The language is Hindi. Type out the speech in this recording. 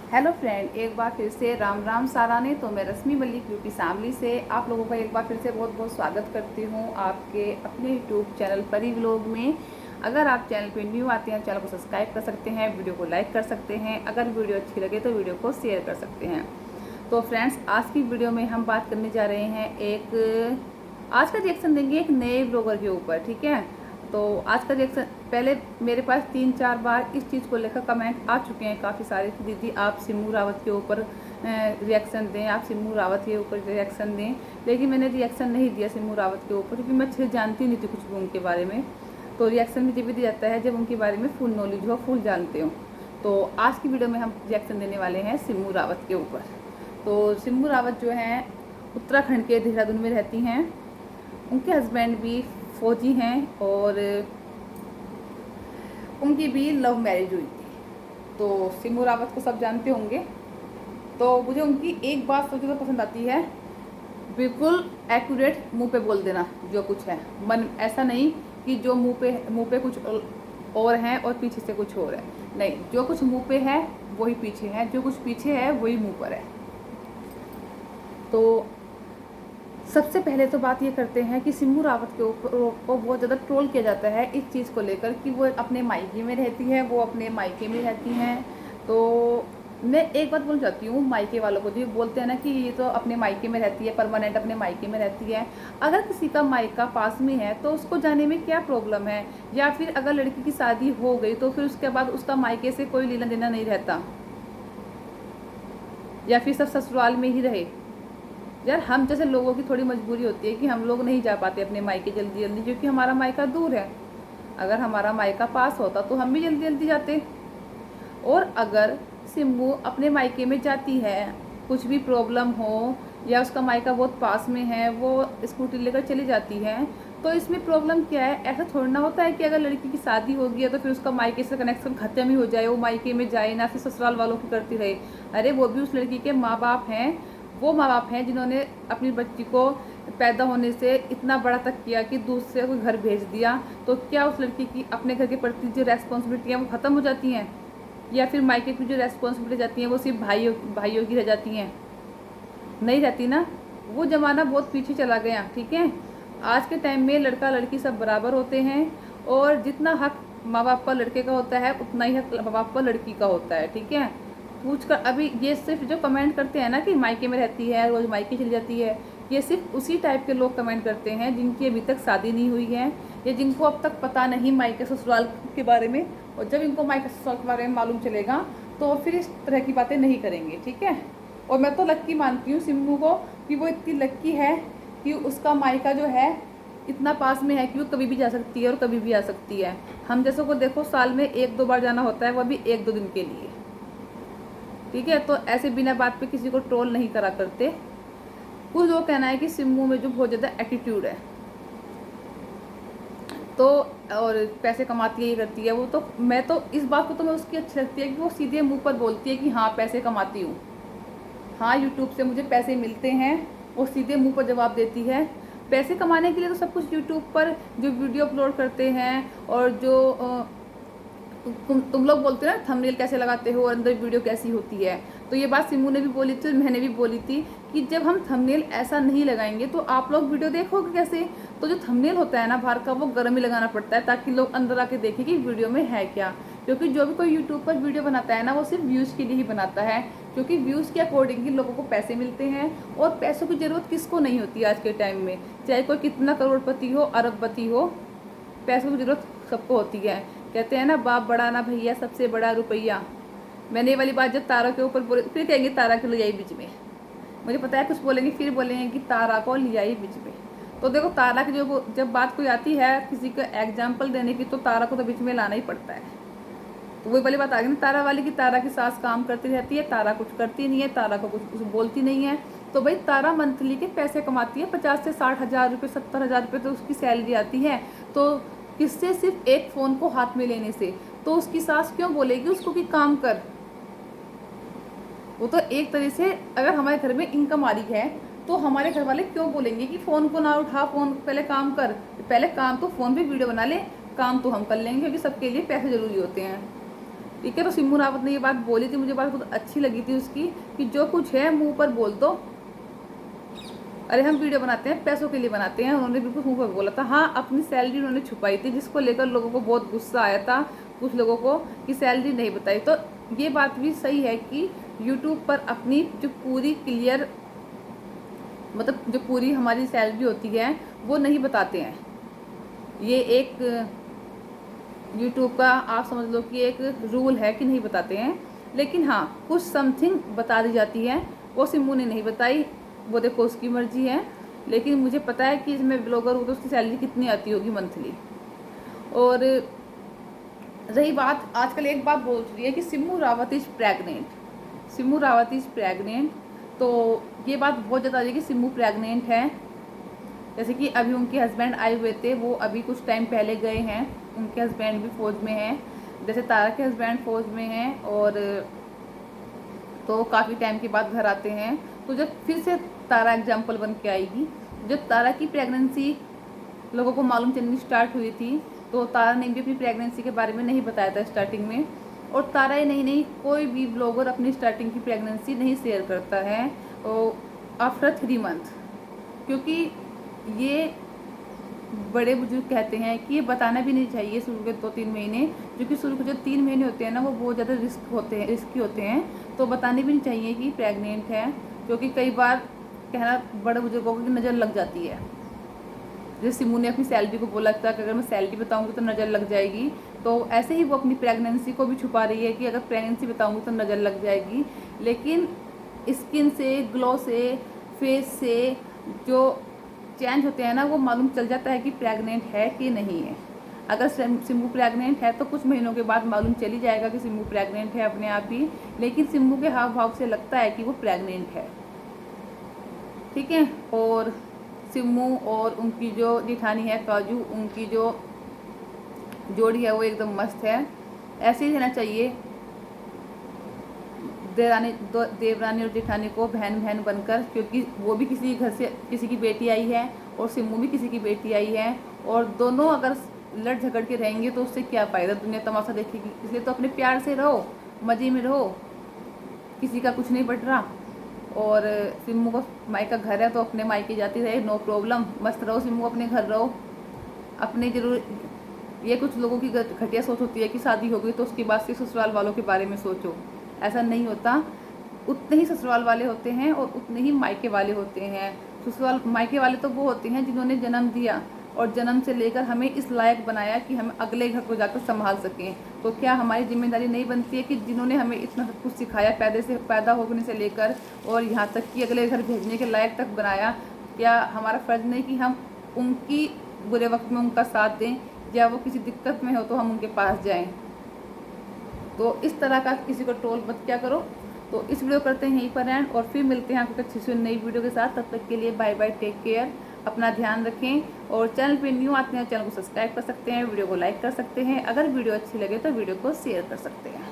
हेलो फ्रेंड, एक बार फिर से राम राम साराने। तो मैं रश्मि मलिक ब्यूटी फैमिली से आप लोगों का एक बार फिर से बहुत बहुत स्वागत करती हूँ आपके अपने यूट्यूब चैनल परी व्लॉग में। अगर आप चैनल पे न्यू आते हैं, चैनल को सब्सक्राइब कर सकते हैं, वीडियो को लाइक कर सकते हैं, अगर वीडियो अच्छी लगे तो वीडियो को शेयर कर सकते हैं। तो फ्रेंड्स, आज की वीडियो में हम बात करने जा रहे हैं आज का रिएक्शन देंगे एक नए ब्लॉगर के ऊपर, ठीक है। तो आज का रिएक्शन, पहले मेरे पास 3-4 बार इस चीज़ को लेकर कमेंट आ चुके हैं काफ़ी सारे कि दीदी आप सिमू रावत के ऊपर रिएक्शन दें, आप सिमू रावत के ऊपर रिएक्शन दें। लेकिन मैंने रिएक्शन नहीं दिया सिमू रावत के ऊपर, क्योंकि मैं अच्छे जानती नहीं थी कुछ भी उनके बारे में। तो रिएक्शन भी जब दिया जाता है जब उनके बारे में फुल नॉलेज हो, फुल जानते हो। तो आज की वीडियो में हम रिएक्शन देने वाले हैं सिमू रावत के ऊपर। तो सिमू रावत जो हैं उत्तराखंड के देहरादून में रहती हैं। उनके हस्बैंड भी फौजी हैं और उनकी भी लव मैरिज हुई थी। तो सिमू रावत को सब जानते होंगे। तो मुझे उनकी एक बात सबसे ज़्यादा पसंद आती है, बिल्कुल एक्यूरेट मुंह पे बोल देना जो कुछ है। मन ऐसा नहीं कि जो मुंह पे कुछ और है और पीछे से कुछ और है। नहीं, जो कुछ मुंह पे है वही पीछे है, जो कुछ पीछे है वही मुंह पर है। तो सबसे पहले तो बात ये करते हैं कि सिमू रावत के ऊपर को बहुत ज़्यादा ट्रोल किया जाता है इस चीज़ को लेकर कि वो अपने मायके में रहती है, वो अपने मायके में रहती हैं। तो मैं एक बात बोलना चाहती हूँ मायके वालों को, जो बोलते हैं ना कि ये तो अपने मायके में रहती है, परमानेंट अपने मायके में रहती है। अगर किसी का मायका पास में है तो उसको जाने में क्या प्रॉब्लम है? या फिर अगर लड़की की शादी हो गई तो फिर उसके बाद उसका मायके से कोई लेना देना नहीं रहता, या फिर सब ससुराल में ही रहे। यार, हम जैसे लोगों की थोड़ी मजबूरी होती है कि हम लोग नहीं जा पाते अपने मायके जल्दी जल्दी, क्योंकि हमारा मायका दूर है। अगर हमारा मायका पास होता तो हम भी जल्दी जल्दी जाते। और अगर सिम्बू अपने मायके में जाती है, कुछ भी प्रॉब्लम हो या उसका मायका बहुत पास में है, वो स्कूटी लेकर चली जाती है, तो इसमें प्रॉब्लम क्या है? ऐसा थोड़ा ना होता है कि अगर लड़की की शादी हो गई है तो फिर उसका मायके से कनेक्शन खत्म ही हो जाए, वो मायके में जाए ना, फिर ससुराल वालों की करती रहे। अरे, वो भी उस लड़की के माँ बाप हैं। वो माँ बाप हैं जिन्होंने अपनी बच्ची को पैदा होने से इतना बड़ा तक किया कि दूसरे को घर भेज दिया। तो क्या उस लड़की की अपने घर के प्रति जो रेस्पॉन्सिबिलिटी हैं वो ख़त्म हो जाती हैं? या फिर मायके की जो रेस्पॉन्सिबिलिटी जाती हैं वो सिर्फ भाइयों की रह जाती हैं? नहीं रहती ना। वो ज़माना बहुत पीछे चला गया, ठीक है। आज के टाइम में लड़का लड़की सब बराबर होते हैं, और जितना हक माँ बाप का लड़के का होता है उतना ही हक माँ बाप का लड़की का होता है, ठीक है। पूछ कर अभी ये सिर्फ जो कमेंट करते हैं ना कि मायके में रहती है, रोज़ मायके चली जाती है, ये सिर्फ उसी टाइप के लोग कमेंट करते हैं जिनकी अभी तक शादी नहीं हुई है, या जिनको अब तक पता नहीं मायके ससुराल के बारे में। और जब इनको मायके ससुराल के बारे में मालूम चलेगा तो फिर इस तरह की बातें नहीं करेंगे, ठीक है। और मैं तो लक्की मानती हूँ सिम्बू को, कि वो इतनी लक्की है कि उसका मायका जो है इतना पास में है कि वो कभी भी जा सकती है और कभी भी आ सकती है। हम जैसों को देखो, साल में 1-2 बार जाना होता है, वो भी 1-2 दिन के लिए, ठीक है। तो ऐसे बिना बात पे किसी को ट्रोल नहीं करा करते। कुछ लोग कहना है कि सिम्बू में जो बहुत ज़्यादा एटीट्यूड है, तो और पैसे कमाती है, ये करती है वो, तो मैं तो इस बात को तो मैं उसकी अच्छी लगती है कि वो सीधे मुंह पर बोलती है कि हाँ पैसे कमाती हूँ, हाँ यूट्यूब से मुझे पैसे मिलते हैं। वो सीधे मुंह पर जवाब देती है। पैसे कमाने के लिए तो सब कुछ यूट्यूब पर जो वीडियो अपलोड करते हैं, और जो तुम लोग बोलते हो ना थंबनेल कैसे लगाते हो और अंदर वीडियो कैसी होती है, तो ये बात सिमू ने भी बोली थी और मैंने भी बोली थी कि जब हम थंबनेल ऐसा नहीं लगाएंगे तो आप लोग वीडियो देखोगे कैसे? तो जो थंबनेल होता है ना बाहर का, वो गर्म ही लगाना पड़ता है ताकि लोग अंदर आके देखें कि वीडियो में है क्या। क्योंकि जो भी कोई यूट्यूब पर वीडियो बनाता है ना, वो सिर्फ व्यूज़ के लिए ही बनाता है, क्योंकि व्यूज़ के अकॉर्डिंग ही लोगों को पैसे मिलते हैं। और पैसों की ज़रूरत किसको नहीं होती आज के टाइम में, चाहे कोई कितना करोड़पति हो, अरबपति हो, पैसों की ज़रूरत सबको होती है। कहते हैं ना, बाप बड़ा ना भैया, सबसे बड़ा रुपया। मैंने ये वाली बात जब तारा के ऊपर बोली, फिर कहेंगे तारा को ले आई बीच में। मुझे पता है कुछ बोलेंगे, फिर बोलेंगे कि तारा को ले आई बीच में। तो देखो, तारा की जब बात कोई आती है किसी को एग्जाम्पल देने की, तो तारा को तो बीच में लाना ही पड़ता है। तो वही वाली बात आ गई ना तारा वाली, की तारा की सास काम करती रहती है, तारा कुछ करती नहीं है, तारा को कुछ बोलती नहीं है। तो भाई तारा मंथली के पैसे कमाती है, 50 से 60 हज़ार रुपये, 70 हज़ार रुपये तो उसकी सैलरी आती है। तो किससे? सिर्फ एक फ़ोन को हाथ में लेने से। तो उसकी सास क्यों बोलेगी उसको कि काम कर? वो तो एक तरह से, अगर हमारे घर में इनकम आ रही है तो हमारे घर वाले क्यों बोलेंगे कि फ़ोन को ना उठा, फ़ोन पहले काम कर। पहले काम तो फ़ोन पे वीडियो बना ले, काम तो हम कर लेंगे, क्योंकि सबके लिए पैसे ज़रूरी होते हैं। ठीक है। तो सिम्मू रावत ने ये बात बोली थी, मुझे बात बहुत अच्छी लगी थी उसकी, कि जो कुछ है मुंह पर बोल दो। अरे हम वीडियो बनाते हैं पैसों के लिए बनाते हैं, उन्होंने बिल्कुल मुंह पर बोला था। हाँ, अपनी सैलरी उन्होंने छुपाई थी, जिसको लेकर लोगों को बहुत गुस्सा आया था, कुछ लोगों को, कि सैलरी नहीं बताई। तो ये बात भी सही है कि यूट्यूब पर अपनी जो पूरी क्लियर, मतलब जो पूरी हमारी सैलरी होती है वो नहीं बताते हैं। ये एक यूट्यूब का आप समझ लो कि एक रूल है कि नहीं बताते हैं। लेकिन हाँ, कुछ समथिंग बता दी जाती है, वो सिम्मू ने नहीं बताई, वो देखो उसकी मर्जी है। लेकिन मुझे पता है कि इसमें ब्लॉगर हो तो उसकी सैलरी कितनी आती होगी मंथली। और रही बात, आजकल एक बात बोल रही है कि Simmu Rawat is pregnant, Simmu Rawat is pregnant. तो ये बात बहुत ज़्यादा आ रही है कि सिम्मू प्रेग्नेंट है। जैसे कि अभी उनके हस्बैंड आए हुए थे, वो अभी कुछ टाइम पहले गए हैं, उनके हस्बैंड भी फ़ौज में हैं, जैसे तारा के हस्बैंड फ़ौज में हैं, और तो काफ़ी टाइम के बाद घर आते हैं। तो जब फिर से तारा एग्जाम्पल बन के आएगी, जब तारा की प्रेगनेंसी लोगों को मालूम चलनी स्टार्ट हुई थी, तो तारा ने भी अपनी प्रेगनेंसी के बारे में नहीं बताया था स्टार्टिंग में। और तारा ही नहीं, कोई भी ब्लॉगर अपनी स्टार्टिंग की प्रेगनेंसी नहीं शेयर करता है आफ्टर 3 मंथ, क्योंकि ये बड़े बुजुर्ग कहते हैं कि ये बताना भी नहीं चाहिए शुरू के 2-3 महीने, क्योंकि शुरू के जो 3 महीने होते हैं ना, वो बहुत ज़्यादा रिस्की होते हैं। तो बताने भी नहीं चाहिए कि प्रेग्नेंट है, क्योंकि कई बार कहना बड़े बुजुर्गों की नज़र लग जाती है। जैसे सिम्मू ने अपनी सैलरी को बोला था कि अगर मैं सैलरी बताऊंगी तो नज़र लग जाएगी, तो ऐसे ही वो अपनी प्रेगनेंसी को भी छुपा रही है कि अगर प्रेगनेंसी बताऊंगी तो नज़र लग जाएगी। लेकिन स्किन से, ग्लो से, फेस से जो चेंज होते हैं ना, वो मालूम चल जाता है कि प्रेग्नेंट है कि नहीं है। अगर सिम्मू प्रेग्नेंट है तो कुछ महीनों के बाद मालूम चल ही जाएगा कि सिम्मू प्रेग्नेंट है अपने आप ही। लेकिन सिम्मू के हाव भाव से लगता है कि वो प्रेग्नेंट है, ठीक है। और सिम्मू और उनकी जो जेठानी है काजू, उनकी जो जोड़ी है वो एकदम मस्त है। ऐसे ही रहना चाहिए देवरानी और जेठानी को, बहन बहन बनकर, क्योंकि वो भी किसी घर से किसी की बेटी आई है और सिम्मू भी किसी की बेटी आई है। और दोनों अगर लड़ झगड़ के रहेंगे तो उससे क्या फ़ायदा, दुनिया तमाशा देखेगी। इसलिए तो अपने प्यार से रहो, मज़े में रहो, किसी का कुछ नहीं बढ़ रहा। और सिम्मू को मायका घर है तो अपने मायके जाती रहे, नो प्रॉब्लम, मस्त रहो सिम्मू, अपने घर रहो अपने। जरूर ये कुछ लोगों की घटिया सोच होती है कि शादी हो गई तो उसके बाद से ससुराल वालों के बारे में सोचो, ऐसा नहीं होता। उतने ही ससुराल वाले होते हैं और उतने ही मायके वाले होते हैं। ससुराल मायके वाले तो वो होते हैं जिन्होंने जन्म दिया और जन्म से लेकर हमें इस लायक बनाया कि हम अगले घर को जाकर संभाल सकें। तो क्या हमारी जिम्मेदारी नहीं बनती है कि जिन्होंने हमें इतना सब कुछ सिखाया, पैदा होने से लेकर और यहाँ तक कि अगले घर भेजने के लायक तक बनाया, क्या हमारा फ़र्ज़ नहीं कि हम उनकी बुरे वक्त में उनका साथ दें, या वो किसी दिक्कत में हो तो हम उनके पास जाएं। तो इस तरह का किसी को ट्रोल मत क्या करो। तो इस वीडियो करते हैं यहीं पर एंड, और फिर मिलते हैं आपको अच्छी सी नई वीडियो के साथ। तब तक के लिए बाय बाय, टेक केयर, अपना ध्यान रखें। और चैनल पे न्यू आते हैं, चैनल को सब्सक्राइब कर सकते हैं, वीडियो को लाइक कर सकते हैं, अगर वीडियो अच्छी लगे तो वीडियो को शेयर कर सकते हैं।